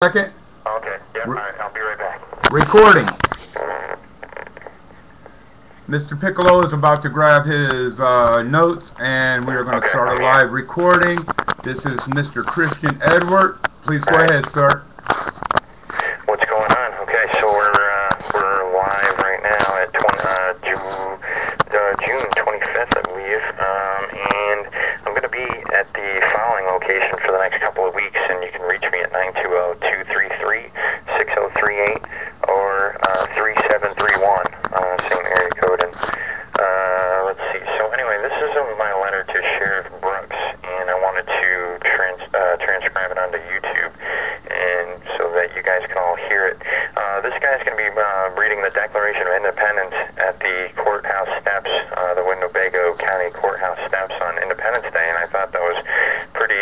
Second. Okay, yeah, alright, I'll be right back. Recording. Mr. Piccolo is about to grab his notes, and we are going to start a live recording. This is Mr. Christian Edward. Please go ahead, sir. What's going on? Okay, so we're live right now at June 25th, I believe, and I'm going to be at the following location for the next couple of weeks, and you can reach me at 920-233-6038 or 3731, same area code. And let's see. So anyway, this is my letter to Sheriff Brooks, and I wanted to transcribe it onto YouTube, and so that you guys can all hear it. This guy's going to be reading the Declaration of Independence at the courthouse steps, the Winnebago County Courthouse steps on Independence Day, and I thought that was pretty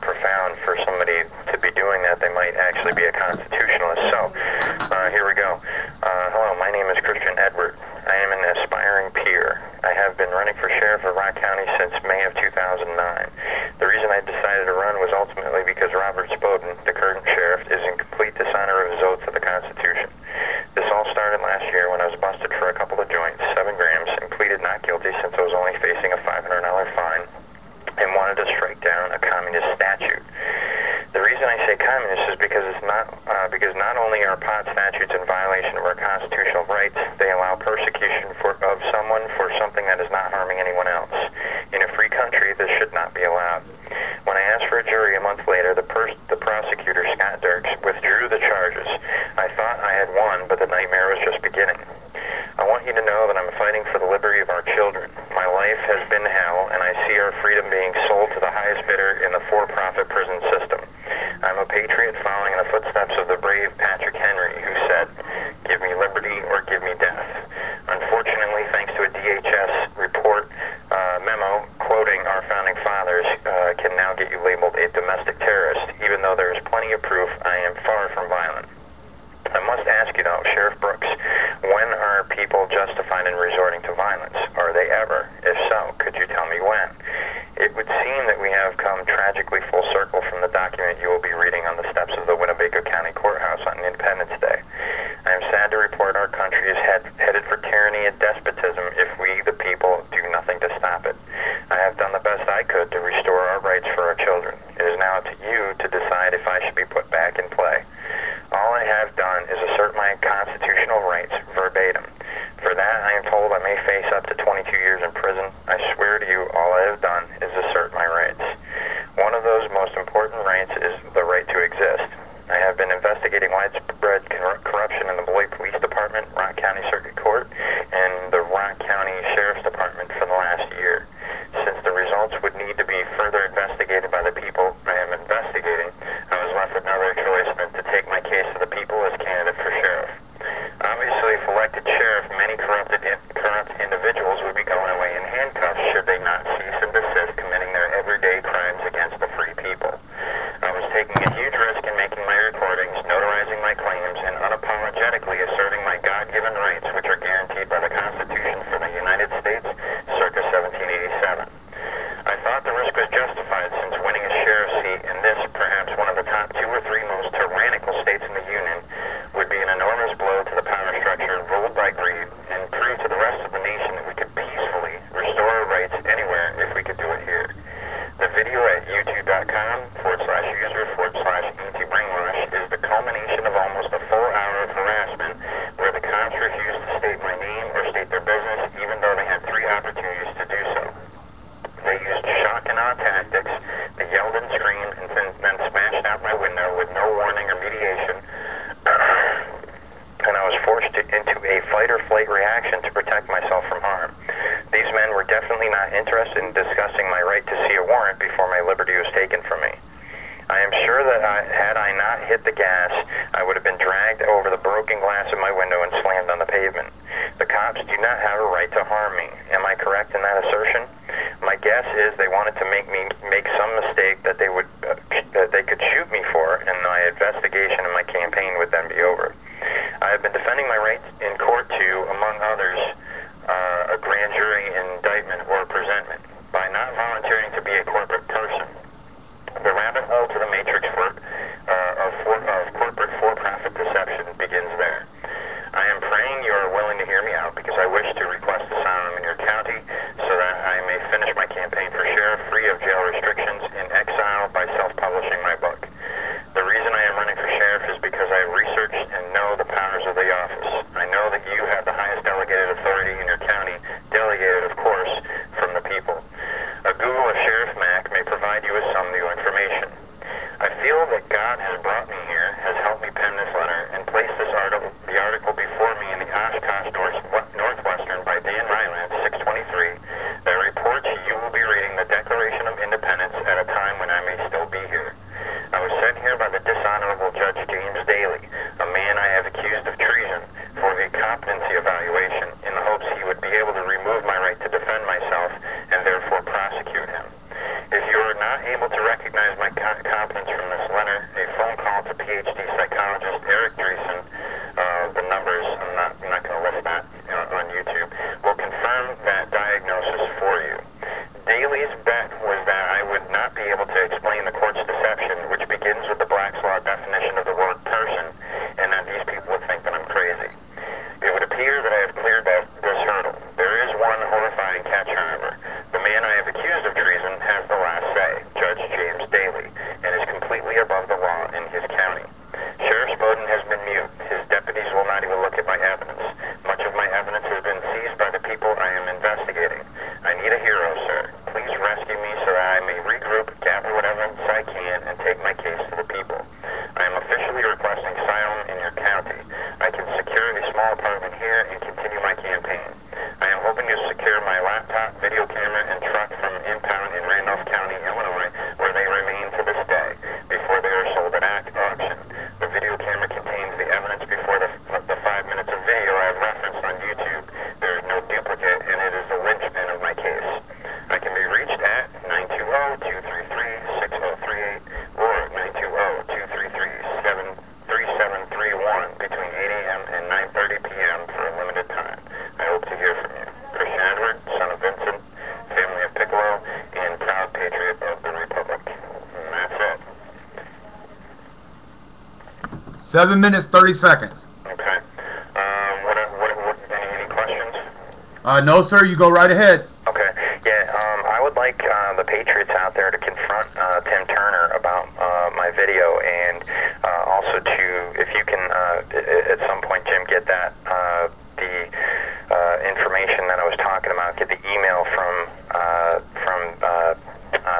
profound for somebody to be doing that. They might actually be a constitutionalist. So, here we go. Hello, my name is Christian Edward. I am an aspiring peer. I have been running for sheriff of Rock County since May of 2009. The reason I decided to run was ultimately because Robert Spoden, the current sheriff, is in complete dishonor of his oath to the Constitution. This all started last year when I was busted for a couple of joints, 7 grams, and pleaded not guilty since I was only facing a $500 fine and wanted to strike down a communist statute. The reason I say communist is because not only are pot statutes in violation of our constitutional rights, they allow persecution of someone for something that is not harming anyone else. In a free country, this should not be allowed. When I asked for a jury a month later, the prosecutor, Scott Dirks, withdrew the charges. I thought I had won, but the nightmare was just beginning. I want you to know that I'm fighting for the liberty of our children. My life has been hell, and I see our freedom being sold to the highest bidder in the for-profit prison system. I'm a patriot following in the footsteps of the brave Patrick Henry, who said, "Give me liberty or give me death." Unfortunately, thanks to a DHS report memo quoting our founding fathers, can now get you labeled a domestic terrorist, even though there is plenty of proof I am far from violent. I must ask you though, Sheriff Brooks, when are people justified in resorting to violence? Are they ever? If so, could you tell me when? It would seem that we have come tragically full circle from the document you will be reading on the steps of the Winnebago County Courthouse on Independence Day. I am sad to report our country is headed for tyranny and despotism if we, the people, do nothing to stop it. I have done the best I could to restore our rights for our children. It is now up to you to decide if I should be put back in play. All I have done is assert my constitutional rights verbatim. For that, I am told I may face up to 22 years in prison. I swear to you, all I have done is assert my rights. One of those most important rights is the right to exist. I have been investigating widespread corruption in the Beloit Police Department, Rock County Circuit Court, and the Rock County Sheriff's Department for the last year. Since the results would need to be further investigated by the people I am investigating, I was left with no other choice than to take my case to the people as candidate for sheriff. Obviously, if elected sheriff, many corrupt individuals would be going away in handcuffs should they not cease and desist committing their everyday crimes against the free people. I was taking a huge risk in making my recordings, notarizing my claims, and unapologetically asserting my God-given rights, which are guaranteed by the Constitution for the United States, circa 1787. I thought the risk was justified since winning a sheriff's seat in this, perhaps one of the top 2 or 3 most tyrannical states in the Union, would be an enormous blow to the power structure ruled by greed and prove to the rest of the nation that we could peacefully restore our rights anywhere if we could do it here. The video at youtube.com/user/anti-brainwash is the culmination of almost a full hour of harassment where the cops refused to state my name or state their business even though they had 3 opportunities to do so. They used shock and awe tactics, they yelled and screamed and then smashed out my window with no warning or mediation, and I was forced into a fight-or-flight reaction to protect myself from harm. These men were definitely not interested in discussing my right to see a warrant before my liberty was taken from me. I am sure that had I not hit the gas, I would have been dragged over the broken glass of my window and slammed on the pavement. The cops do not have a right to harm me. Am I correct in that assertion? My guess is they wanted to make me make some mistake that they could shoot me for, and my investigation and my campaign would then be over. I have been defending my rights in court to, among others, a grand jury indictment or presentment by not volunteering to be a corporate person. The rabbit hole to the matrix work God has brought me here, has helped me pen this letter, and placed the article before me in the Oshkosh Northwestern by Dan Ryland, 623, that reports you will be reading the Declaration of Independence at a time when I may still be here. I was sent here by the dishonorable Judge James Daly, a man I have accused of treason, for a competency evaluation in the hopes he would be able to remove my right to defend myself and therefore prosecute him. If you are not able to recognize my competence from this letter, a phone call to PhD psychologist Eric Dreesen, the numbers, I'm not going to list that on YouTube, will confirm that diagnosis for you. Daly's bet was that I would not be able to explain the court's deception, which begins with the Black's Law definition of the word person, and that these people would think that I'm crazy. It would appear that I have cleared this hurdle. There is one horrifying catch, however. The man I have accused of treason has the last say, Judge James Daly, and is completely above the law in his county. Sheriff Bowden has been mute. His deputies will not even look at my evidence. Much of my evidence has been seized by the people I am investigating. I need a hero, sir. Please rescue me so that I may regroup, gather what evidence I can, and take my case to the people. I am officially requesting asylum in your county. I can secure a small apartment here and continue my campaign. I am hoping to secure my laptop, video camera, and truck from impound in Randolph County, Illinois, where they remain to this day, before they are sold at auction. The video camera contains the evidence before the 5 minutes of video I have referenced on YouTube. There is no duplicate, and it is the linchpin of my case. I can be reached at 920-233-6038 or 920-233-3731 between 8 a.m. and 9:30 p.m. for a limited time. I hope to hear from you. Christian Edward, son of Vincent, family of Piccolo, and proud patriot of the Republic. And that's it. 7 minutes, 30 seconds. Okay. Any questions? No, sir. You go right ahead. Okay. Yeah, I would like the patriots out there to confront Tim Turner about my video, and also to, if you can, at some point, Jim, get that, the information that I was talking about, get the email from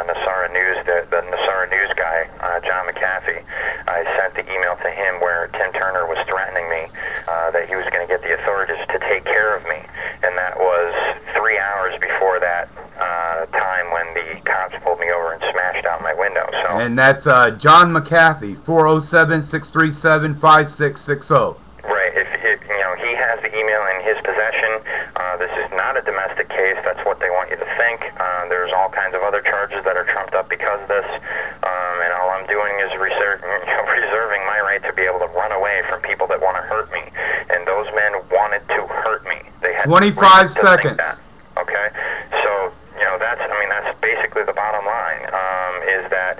Nasara News, the Nasara News guy, John McAfee. I sent the email to him where Tim Turner was threatening me that he was going to get the authorities to take care of me, and that was 3 hours before that time when the cops pulled me over and smashed out my window. So. And that's John McAfee, 407-637-5660. Right. If he has the email in his possession. This is not a domestic case. That's what they want you to think. There's all kinds of other charges that are trumped up because of this. And all I'm doing is reserving my right to be able to run away from people that want to hurt me. And those men wanted to hurt me. They had 25 seconds. Okay. So, that's basically the bottom line, is that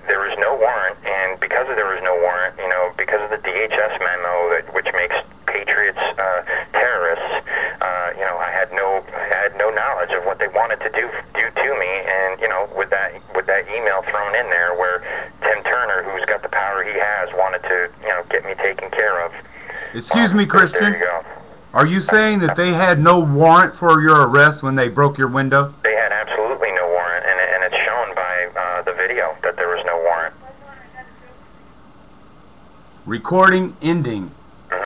there is no warrant, and because there was no warrant, because of the DHS memo, which makes patriots terrorists, I had no knowledge of what they wanted to do to me, and with that email thrown in there, where Tim Turner, who's got the power he has, wanted to get me taken care of. Excuse me, Christian. There you go. Are you saying that they had no warrant for your arrest when they broke your window? They had absolutely no warrant, and it's shown by the video that there was no warrant. Recording ending.